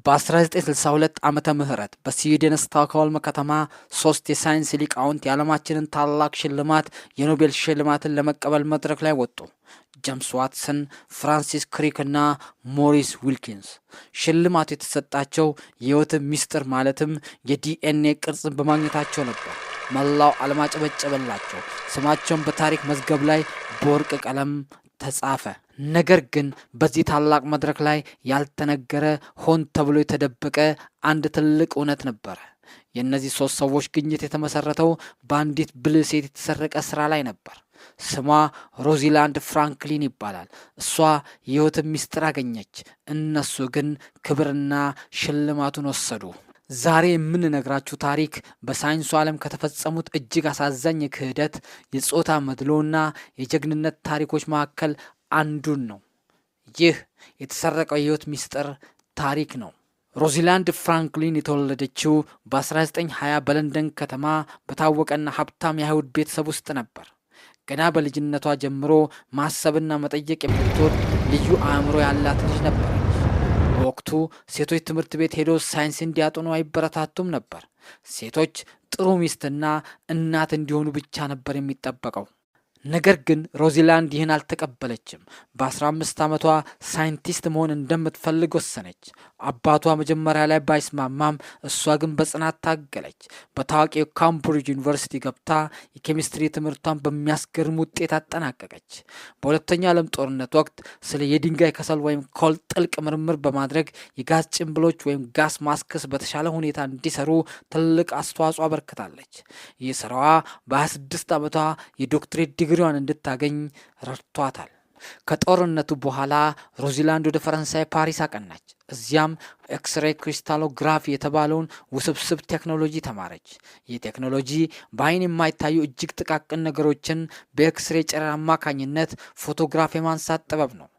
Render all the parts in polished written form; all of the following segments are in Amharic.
በ1962 ዓመተ ምህረት በስዊድን ስቶክሆልም ከተማ ሶስት የሳይንስ ሊቃውንት የዓለማችንን ታላቅ ሽልማት የኖቤል ሽልማትን ለመቀበል መድረክ ላይ ወጡ። ጄምስ ዋትሰን፣ ፍራንሲስ ክሪክ እና ሞሪስ ዊልኪንስ። ሽልማቱ የተሰጣቸው የህይወት ሚስጥር ማለትም የዲኤንኤ ቅርጽን በማግኘታቸው ነበር። መላው ዓለም አጨበጨበላቸው። ስማቸውን በታሪክ መዝገብ ላይ በወርቅ ቀለም ተጻፈ። ነገር ግን በዚህ ታላቅ መድረክ ላይ ያልተነገረ ሆን ተብሎ የተደበቀ አንድ ትልቅ እውነት ነበር። የእነዚህ ሶስት ሰዎች ግኝት የተመሰረተው በአንዲት ብልህ ሴት የተሰረቀ ስራ ላይ ነበር። ስሟ ሮዚላንድ ፍራንክሊን ይባላል። እሷ የህይወትን ሚስጥር አገኘች። እነሱ ግን ክብርና ሽልማቱን ወሰዱ። ዛሬ የምንነግራችሁ ታሪክ በሳይንሱ ዓለም ከተፈጸሙት እጅግ አሳዛኝ የክህደት፣ የጾታ መድሎና የጀግንነት ታሪኮች መካከል አንዱን ነው። ይህ የተሰረቀው የህይወት ሚስጥር ታሪክ ነው። ሮዚላንድ ፍራንክሊን የተወለደችው በ1920 በለንደን ከተማ በታወቀና ሀብታም የአይሁድ ቤተሰብ ውስጥ ነበር። ገና በልጅነቷ ጀምሮ ማሰብና መጠየቅ የምትወድ ልዩ አእምሮ ያላት ልጅ ነበረች። በወቅቱ ሴቶች ትምህርት ቤት ሄዶ ሳይንስ እንዲያጠኑ አይበረታቱም ነበር። ሴቶች ጥሩ ሚስትና እናት እንዲሆኑ ብቻ ነበር የሚጠበቀው። ነገር ግን ሮዚላንድ ይህን አልተቀበለችም። በ15 ዓመቷ ሳይንቲስት መሆን እንደምትፈልግ ወሰነች። አባቷ መጀመሪያ ላይ ባይስማማም እሷ ግን በጽናት ታገለች። በታዋቂው ካምብሪጅ ዩኒቨርሲቲ ገብታ የኬሚስትሪ ትምህርቷን በሚያስገርም ውጤት አጠናቀቀች። በሁለተኛው ዓለም ጦርነት ወቅት ስለ የድንጋይ ከሰል ወይም ኮል ጥልቅ ምርምር በማድረግ የጋዝ ጭንብሎች ወይም ጋስ ማስክስ በተሻለ ሁኔታ እንዲሰሩ ትልቅ አስተዋጽኦ አበርክታለች። ይህ ስራዋ በ26 ዓመቷ የዶክትሬት ዲግሪዋን እንድታገኝ ረድቷታል። ከጦርነቱ በኋላ ሮዚላንድ ወደ ፈረንሳይ ፓሪስ አቀናች። እዚያም ኤክስሬ ክሪስታሎግራፊ የተባለውን ውስብስብ ቴክኖሎጂ ተማረች። ይህ ቴክኖሎጂ በአይን የማይታዩ እጅግ ጥቃቅን ነገሮችን በኤክስሬ ጨረር አማካኝነት ፎቶግራፍ የማንሳት ጥበብ ነው።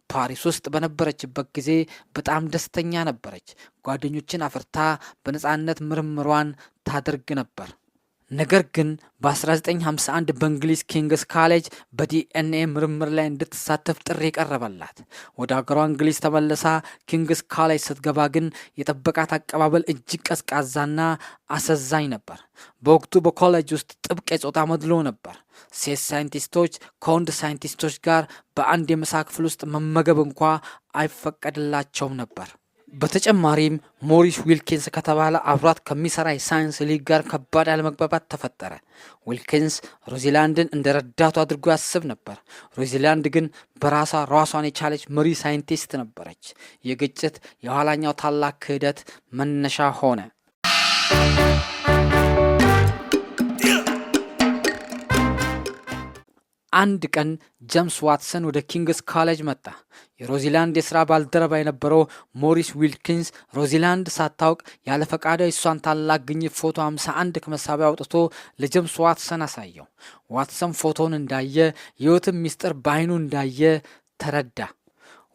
ፓሪስ ውስጥ በነበረችበት ጊዜ በጣም ደስተኛ ነበረች። ጓደኞችን አፍርታ በነፃነት ምርምሯን ታደርግ ነበር። ነገር ግን በ1951 በእንግሊዝ ኪንግስ ካሌጅ በዲኤንኤ ምርምር ላይ እንድትሳተፍ ጥሪ ቀረበላት። ወደ ሀገሯ እንግሊዝ ተመልሳ ኪንግስ ካሌጅ ስትገባ ግን የጠበቃት አቀባበል እጅግ ቀዝቃዛና አሳዛኝ ነበር። በወቅቱ በኮሌጅ ውስጥ ጥብቅ የጾታ መድሎ ነበር። ሴት ሳይንቲስቶች ከወንድ ሳይንቲስቶች ጋር በአንድ የምሳ ክፍል ውስጥ መመገብ እንኳ አይፈቀድላቸውም ነበር። በተጨማሪም ሞሪስ ዊልኪንስ ከተባለ አብሯት ከሚሰራ የሳይንስ ሊግ ጋር ከባድ አለመግባባት ተፈጠረ። ዊልኪንስ ሮዚላንድን እንደ ረዳቱ አድርጎ ያስብ ነበር። ሮዚላንድ ግን በራሷ ራሷን የቻለች መሪ ሳይንቲስት ነበረች። ይህ ግጭት የኋላኛው ታላቅ ክህደት መነሻ ሆነ። አንድ ቀን ጄምስ ዋትሰን ወደ ኪንግስ ካሌጅ መጣ። የሮዚላንድ የሥራ ባልደረባ የነበረው ሞሪስ ዊልኪንስ ሮዚላንድ ሳታውቅ ያለ ፈቃዷ የሷን ታላቅ ግኝት ፎቶ 51 ከመሳቢያ አውጥቶ ለጄምስ ዋትሰን አሳየው። ዋትሰን ፎቶውን እንዳየ የህይወትን ሚስጥር በአይኑ እንዳየ ተረዳ።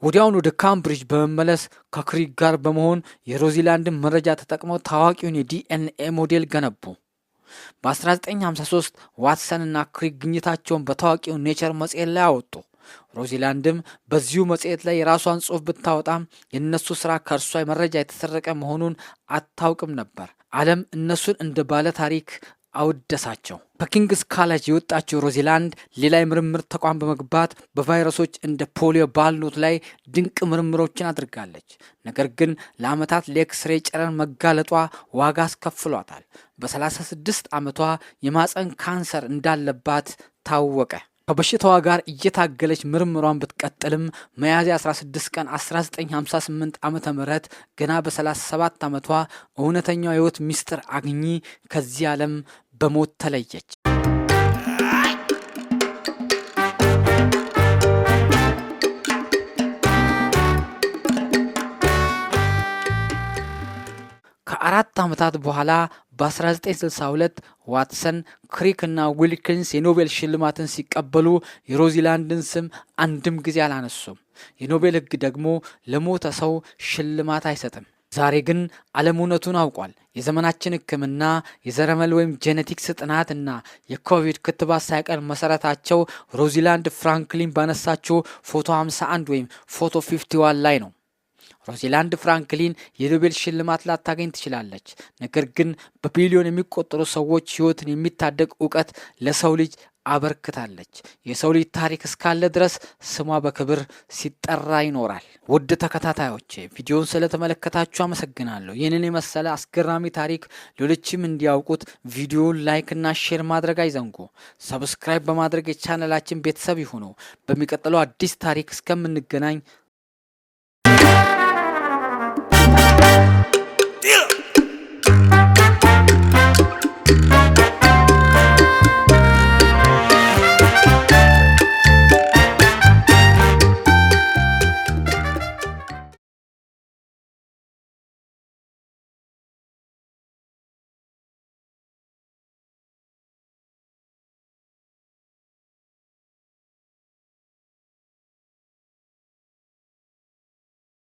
ወዲያውኑ ወደ ካምብሪጅ በመመለስ ከክሪክ ጋር በመሆን የሮዚላንድን መረጃ ተጠቅመው ታዋቂውን የዲኤንኤ ሞዴል ገነቡ። በ1953 ዋትሰን እና ክሪክ ግኝታቸውን በታዋቂው ኔቸር መጽሔት ላይ አወጡ። ሮዚላንድም በዚሁ መጽሔት ላይ የራሷን ጽሑፍ ብታወጣም የእነሱ ስራ ከእርሷ መረጃ የተሰረቀ መሆኑን አታውቅም ነበር። ዓለም እነሱን እንደ ባለ ታሪክ አወደሳቸው። ከኪንግስ ካሌጅ የወጣችው ሮዚላንድ ሌላ የምርምር ተቋም በመግባት በቫይረሶች እንደ ፖሊዮ ባሉት ላይ ድንቅ ምርምሮችን አድርጋለች። ነገር ግን ለዓመታት ለኤክስሬ ጨረር መጋለጧ ዋጋ አስከፍሏታል። በ36 ዓመቷ የማፀን ካንሰር እንዳለባት ታወቀ። ከበሽታዋ ጋር እየታገለች ምርምሯን ብትቀጥልም ሚያዝያ 16 ቀን 1958 ዓመተ ምህረት ገና በ37 ዓመቷ እውነተኛው የህይወት ሚስጥር አግኚ ከዚህ ዓለም በሞት ተለየች። ከ4 ዓመታት በኋላ በ1962 ዋትሰን፣ ክሪክ እና ዊልኪንስ የኖቤል ሽልማትን ሲቀበሉ የሮዚላንድን ስም አንድም ጊዜ አላነሱም። የኖቤል ሕግ ደግሞ ለሞተ ሰው ሽልማት አይሰጥም። ዛሬ ግን ዓለም እውነቱን አውቋል። የዘመናችን ሕክምና የዘረመል ወይም ጄኔቲክስ ጥናትና የኮቪድ ክትባት ሳይቀር መሰረታቸው ሮዚላንድ ፍራንክሊን ባነሳችው ፎቶ 51 ወይም ፎቶ 51 ላይ ነው። ሮዛሊንድ ፍራንክሊን የኖቤል ሽልማት ላታገኝ ትችላለች። ነገር ግን በቢሊዮን የሚቆጠሩ ሰዎች ሕይወትን የሚታደግ እውቀት ለሰው ልጅ አበርክታለች። የሰው ልጅ ታሪክ እስካለ ድረስ ስሟ በክብር ሲጠራ ይኖራል። ውድ ተከታታዮቼ ቪዲዮውን ስለተመለከታችሁ አመሰግናለሁ። ይህንን የመሰለ አስገራሚ ታሪክ ሌሎችም እንዲያውቁት ቪዲዮውን ላይክ እና ሼር ማድረግ አይዘንጉ። ሰብስክራይብ በማድረግ የቻናላችን ቤተሰብ ይሁኑ። በሚቀጥለው አዲስ ታሪክ እስከምንገናኝ